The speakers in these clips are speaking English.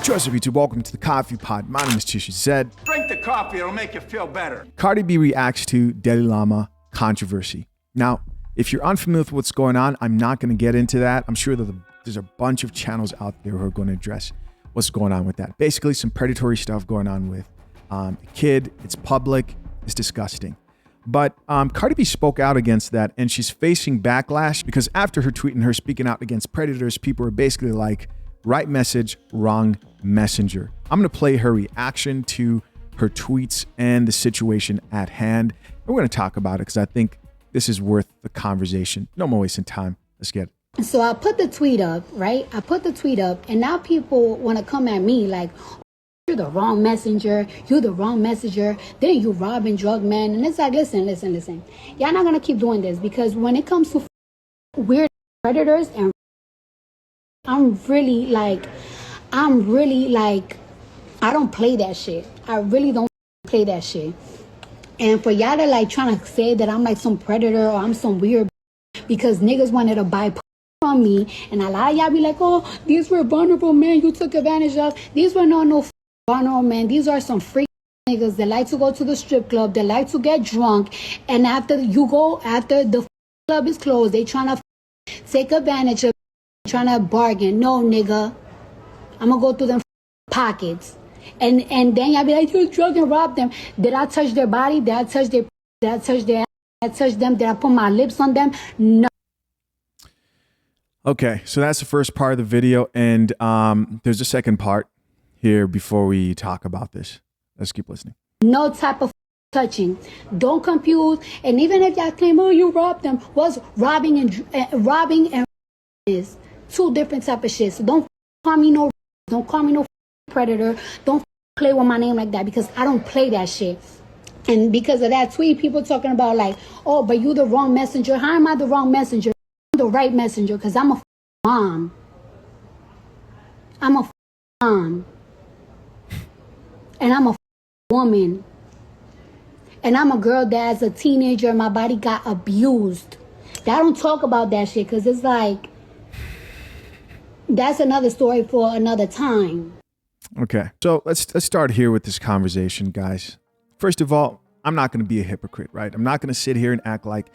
What's up, YouTube? Welcome to the Coffee Pod. My name is Tisha Zed. Drink the coffee, it'll make you feel better. Cardi B reacts to Dalai Lama controversy. Now, if you're unfamiliar with what's going on, I'm not going to get into that. I'm sure that there's a bunch of channels out there who are going to address what's going on with that. Basically, some predatory stuff going on with a kid. It's public. It's disgusting. But Cardi B spoke out against that, and she's facing backlash because after her tweet and her speaking out against predators, people are basically like, right message, wrong messenger. I'm going to play her reaction to her tweets and the situation at hand. We're going to talk about it because I think this is worth the conversation. No more wasting time. Let's get it. So I put the tweet up, right? I put the tweet up, and now people want to come at me like, you're the wrong messenger. You're the wrong messenger. Then you rob and drug men. And it's like, listen. Y'all not going to keep doing this because when it comes to weird predators and I'm really like, I don't play that shit. I really don't play that shit. And for y'all to like trying to say that I'm like some predator or I'm some weird because niggas wanted to buy from me, and a lot of y'all be like, oh, these were vulnerable men you took advantage of. These were no vulnerable men. These are some freak niggas that like to go to the strip club, that like to get drunk, and after the club is closed, they trying to take advantage of, trying to bargain. No, nigga, I'm gonna go through them pockets, and then y'all be like, you drug and rob them. Did I touch their body? Did I touch them? Did I put my lips on them? No. Okay, so that's the first part of the video, and there's a second part here before we talk about this. Let's keep listening. No type of touching. Don't confuse. And even if y'all claim, oh, you robbed them, was robbing and is two different type of shit. So don't call me no predator. Don't play with my name like that because I don't play that shit. And because of that tweet, people talking about like, oh, but you the wrong messenger. How am I the wrong messenger? I'm the right messenger because I'm a mom. I'm a mom. And I'm a woman. And I'm a girl that as a teenager, my body got abused. I don't talk about that shit because it's like, that's another story for another time. Okay, so let's start here with this conversation, guys. First of all, I'm not going to be a hypocrite, right? I'm not going to sit here and act like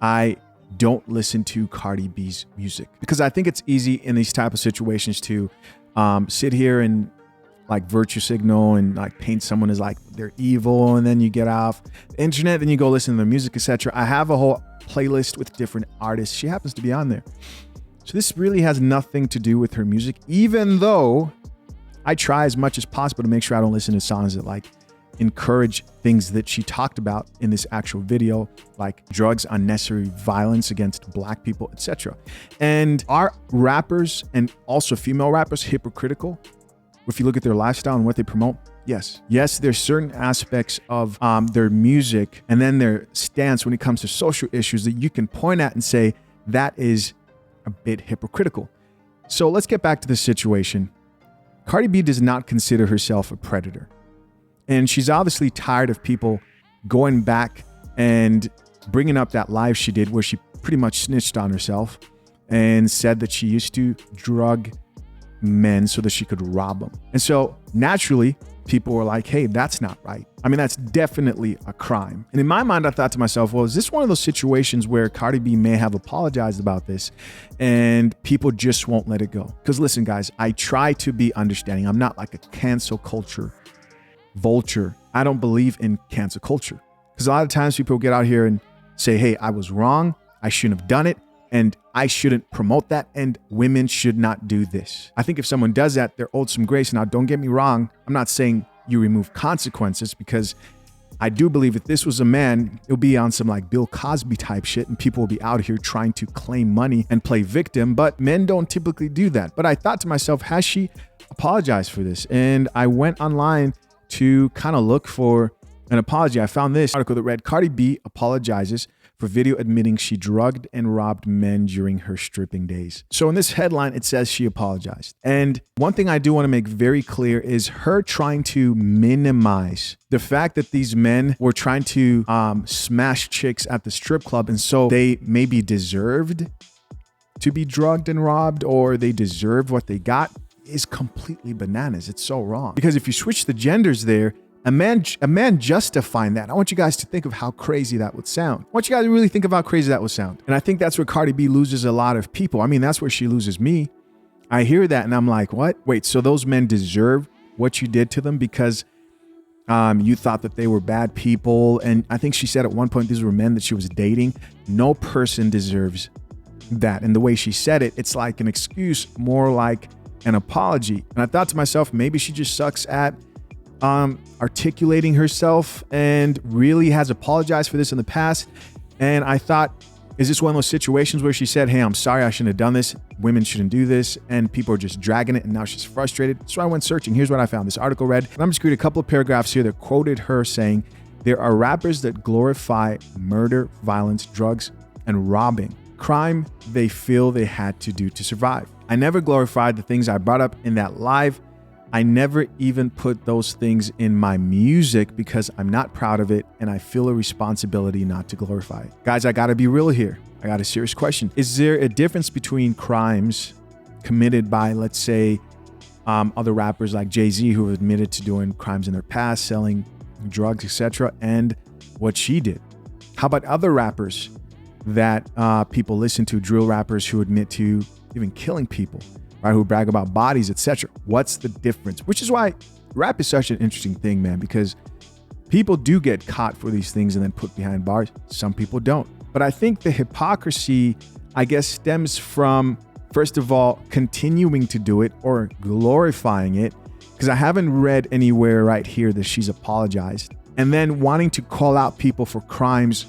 I don't listen to Cardi B's music because I think it's easy in these type of situations to sit here and like virtue signal and like paint someone as like they're evil, and then you get off the internet, then you go listen to their music, etc. I have a whole playlist with different artists. She happens to be on there. So this really has nothing to do with her music, even though I try as much as possible to make sure I don't listen to songs that like encourage things that she talked about in this actual video, like drugs, unnecessary violence against black people, etc. And are rappers and also female rappers hypocritical? If you look at their lifestyle and what they promote, yes. Yes, there's certain aspects of their music and then their stance when it comes to social issues that you can point at and say that is a bit hypocritical. So let's get back to the situation. Cardi B does not consider herself a predator. And she's obviously tired of people going back and bringing up that live she did where she pretty much snitched on herself and said that she used to drug men so that she could rob them. And so naturally, people were like, hey, that's not right. I mean, that's definitely a crime. And in my mind, I thought to myself, well, is this one of those situations where Cardi B may have apologized about this and people just won't let it go? Because listen, guys, I try to be understanding. I'm not like a cancel culture vulture. I don't believe in cancel culture because a lot of times people get out here and say, hey, I was wrong. I shouldn't have done it. And I shouldn't promote that. And women should not do this. I think if someone does that, they're owed some grace. Now, don't get me wrong. I'm not saying you remove consequences because I do believe if this was a man, it'll be on some like Bill Cosby type shit and people will be out here trying to claim money and play victim. But men don't typically do that. But I thought to myself, has she apologized for this? And I went online to kind of look for an apology. I found this article that read, Cardi B apologizes for video admitting she drugged and robbed men during her stripping days. So in this headline, it says she apologized. And one thing I do want to make very clear is her trying to minimize the fact that these men were trying to smash chicks at the strip club. And so they maybe deserved to be drugged and robbed, or they deserved what they got. is completely bananas. It's so wrong. Because if you switch the genders there, a man justifying that. I want you guys to think of how crazy that would sound. I want you guys to really think of how crazy that would sound. And I think that's where Cardi B loses a lot of people. I mean, that's where she loses me. I hear that and I'm like, what? Wait, so those men deserve what you did to them because you thought that they were bad people? And I think she said at one point, these were men that she was dating. No person deserves that. And the way she said it, it's like an excuse, more like an apology. And I thought to myself, maybe she just sucks at articulating herself and really has apologized for this in the past. And I thought, is this one of those situations where she said, hey, I'm sorry, I shouldn't have done this. Women shouldn't do this. And people are just dragging it. And now she's frustrated. So I went searching. Here's what I found. This article read, and I'm just going to read a couple of paragraphs here that quoted her saying, there are rappers that glorify murder, violence, drugs, and robbing. Crime they feel they had to do to survive. I never glorified the things I brought up in that live. I never even put those things in my music because I'm not proud of it and I feel a responsibility not to glorify it. Guys, I gotta be real here. I got a serious question. Is there a difference between crimes committed by, let's say, other rappers like Jay-Z who have admitted to doing crimes in their past, selling drugs, etc., and what she did? How about other rappers that people listen to, drill rappers who admit to even killing people? Right, who brag about bodies, etc. What's the difference? Which is why rap is such an interesting thing, man, because people do get caught for these things and then put behind bars. Some people don't. But I think the hypocrisy, I guess, stems from, first of all, continuing to do it or glorifying it, because I haven't read anywhere right here that she's apologized. And then wanting to call out people for crimes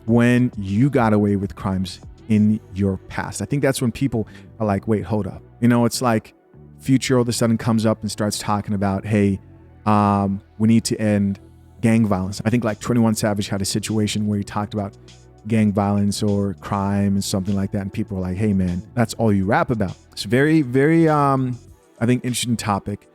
when you got away with crimes in your past. I think that's when people are like, wait, hold up. You know, it's like Future all of a sudden comes up and starts talking about, hey, we need to end gang violence. I think like 21 Savage had a situation where he talked about gang violence or crime and something like that. And people are like, hey, man, that's all you rap about. It's very, very, I think, interesting topic.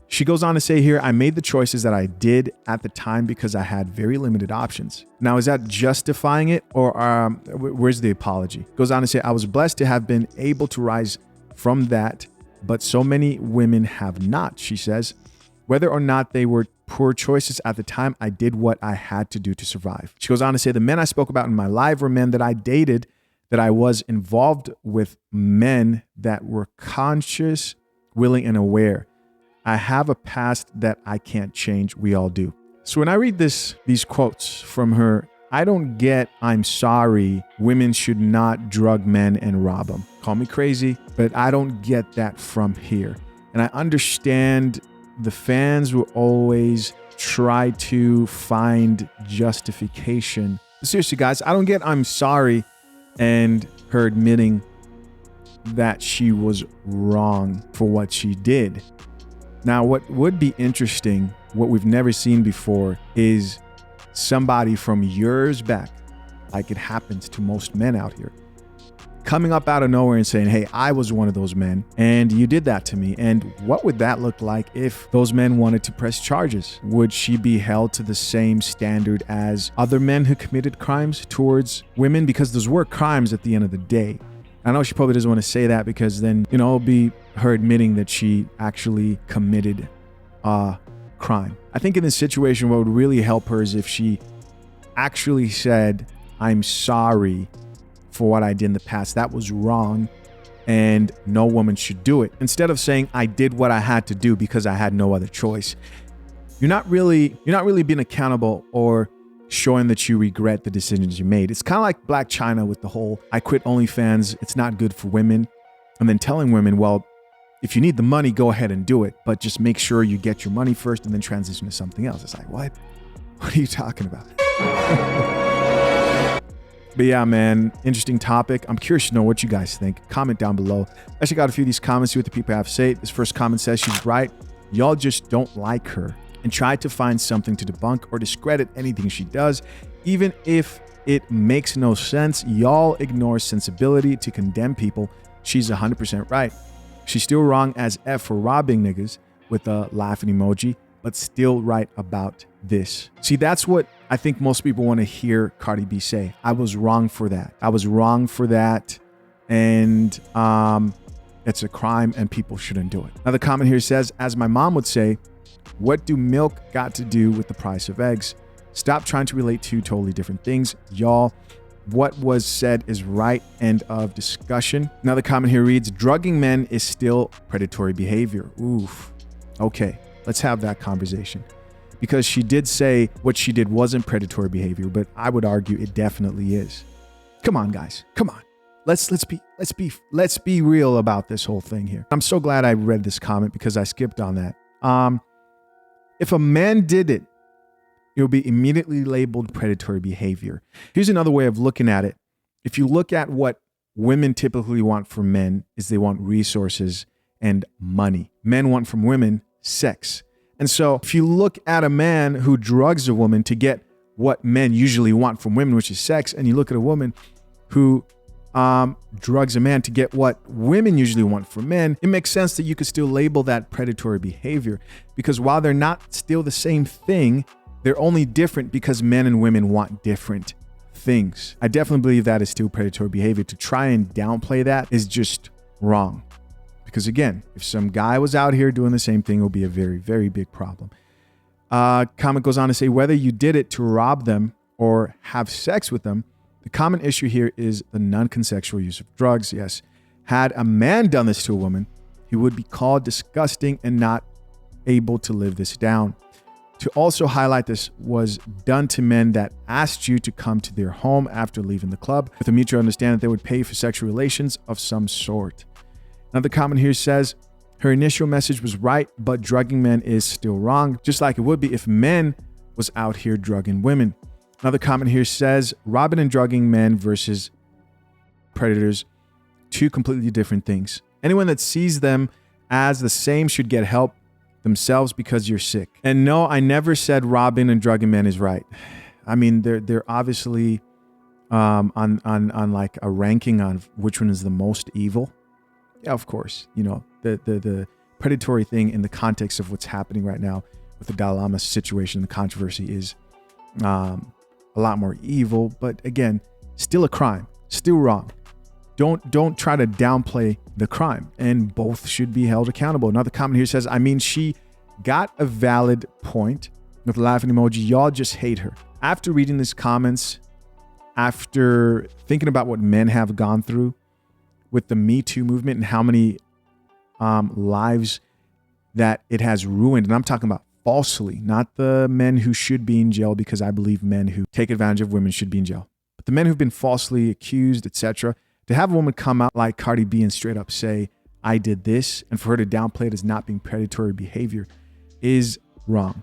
She goes on to say here, I made the choices that I did at the time because I had very limited options. Now, is that justifying it or where's the apology? Goes on to say, I was blessed to have been able to rise from that, but so many women have not, she says. Whether or not they were poor choices at the time, I did what I had to do to survive. She goes on to say, the men I spoke about in my live were men that I dated, that I was involved with, men that were conscious, willing, and aware. I have a past that I can't change. We all do. So when I read these quotes from her, I don't get, I'm sorry, women should not drug men and rob them. Call me crazy, but I don't get that from here. And I understand the fans will always try to find justification. But seriously, guys, I don't get, I'm sorry, and her admitting that she was wrong for what she did. Now, what would be interesting, what we've never seen before, is somebody from years back, like it happens to most men out here, coming up out of nowhere and saying, hey, I was one of those men and you did that to me. And what would that look like if those men wanted to press charges? Would she be held to the same standard as other men who committed crimes towards women? Because those were crimes at the end of the day. I know she probably doesn't want to say that because then, it'll be her admitting that she actually committed a crime. I think in this situation, what would really help her is if she actually said, I'm sorry for what I did in the past. That was wrong and no woman should do it. Instead of saying, I did what I had to do because I had no other choice. You're not really being accountable or showing that you regret the decisions you made. It's kind of like Black China with the whole, I quit OnlyFans, it's not good for women. And then telling women, well, if you need the money, go ahead and do it, but just make sure you get your money first and then transition to something else. It's like, what? What are you talking about? But yeah, man, interesting topic. I'm curious to know what you guys think. Comment down below. Let's check out a few of these comments, see what the people have to say. This first comment says, she's right. Y'all just don't like her and try to find something to debunk or discredit anything she does. Even if it makes no sense, y'all ignore sensibility to condemn people. She's 100% right. She's still wrong as F for robbing niggas with a laughing emoji, but still right about this. See, that's what I think most people want to hear Cardi B say. I was wrong for that. I was wrong for that. And It's a crime and people shouldn't do it. Another comment here says, as my mom would say, what do milk got to do with the price of eggs? Stop trying to relate two totally different things. Y'all, what was said is right. End of discussion. Another comment here reads, drugging men is still predatory behavior. Oof. Okay, let's have that conversation. Because she did say what she did wasn't predatory behavior, but I would argue it definitely is. Come on, guys. Come on. Let's be real about this whole thing here. I'm so glad I read this comment because I skipped on that. If a man did it, it will be immediately labeled predatory behavior. Here's another way of looking at it. If you look at what women typically want from men, is they want resources and money. Men want from women sex. And so if you look at a man who drugs a woman to get what men usually want from women, which is sex, and you look at a woman who drugs a man to get what women usually want from men, it makes sense that you could still label that predatory behavior, because while they're not still the same thing, they're only different because men and women want different things. I definitely believe that is still predatory behavior. To try and downplay that is just wrong. Because again, if some guy was out here doing the same thing, it will be a very, very big problem. Comment goes on to say, whether you did it to rob them or have sex with them, the common issue here is the non-consensual use of drugs. Yes. Had a man done this to a woman, he would be called disgusting and not able to live this down. To also highlight, this was done to men that asked you to come to their home after leaving the club with a mutual understanding that they would pay for sexual relations of some sort. Another comment here says, her initial message was right, but drugging men is still wrong, just like it would be if men was out here drugging women. Another comment here says, robbing and drugging men versus predators, two completely different things. Anyone that sees them as the same should get help themselves because you're sick. And no, I never said robbing and drugging men is right. I mean, they're obviously on like a ranking on which one is the most evil. Yeah, of course. You know, the predatory thing in the context of what's happening right now with the Dalai Lama situation, the controversy is a lot more evil. But again, still a crime, still wrong. Don't try to downplay the crime, and both should be held accountable. Another comment here says, I mean, she got a valid point with a laughing emoji. Y'all just hate her. After reading these comments, after thinking about what men have gone through with the Me Too movement and how many lives that it has ruined, and I'm talking about falsely, not the men who should be in jail, because I believe men who take advantage of women should be in jail, but the men who've been falsely accused, etc. To have a woman come out like Cardi B and straight up say, I did this, and for her to downplay it as not being predatory behavior is wrong.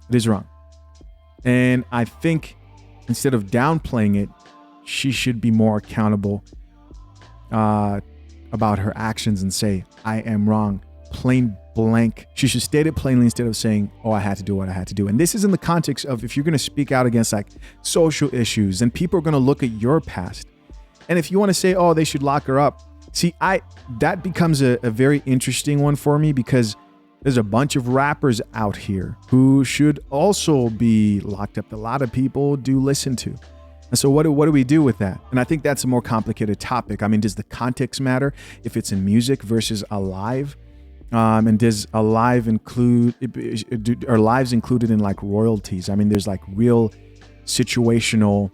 It is wrong. And I think instead of downplaying it, she should be more accountable about her actions and say, I am wrong, plain blank. She should state it plainly instead of saying, oh, I had to do what I had to do. And this is in the context of, if you're going to speak out against like social issues, then people are going to look at your past. And if you want to say, oh, they should lock her up. See, that becomes a very interesting one for me, because there's a bunch of rappers out here who should also be locked up. A lot of people do listen to. And so what do we do with that? And I think that's a more complicated topic. I mean, does the context matter if it's in music versus a live? And does a live include, are lives included in like royalties? I mean, there's like real situational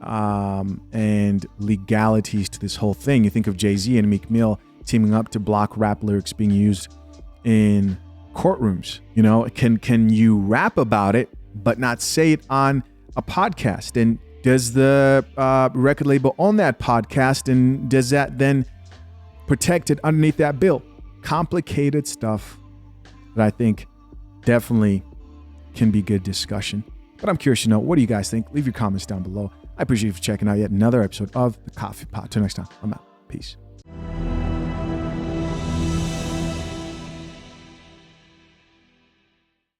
and legalities to this whole thing. You think of Jay-Z and Meek Mill teaming up to block rap lyrics being used in courtrooms. You know, can you rap about it but not say it on a podcast? And does the record label own that podcast? And does that then protect it underneath that bill? Complicated stuff that I think definitely can be good discussion. But I'm curious to know, what do you guys think? Leave your comments down below. I appreciate you for checking out yet another episode of The Coffee Pot. Till next time, I'm out. Peace.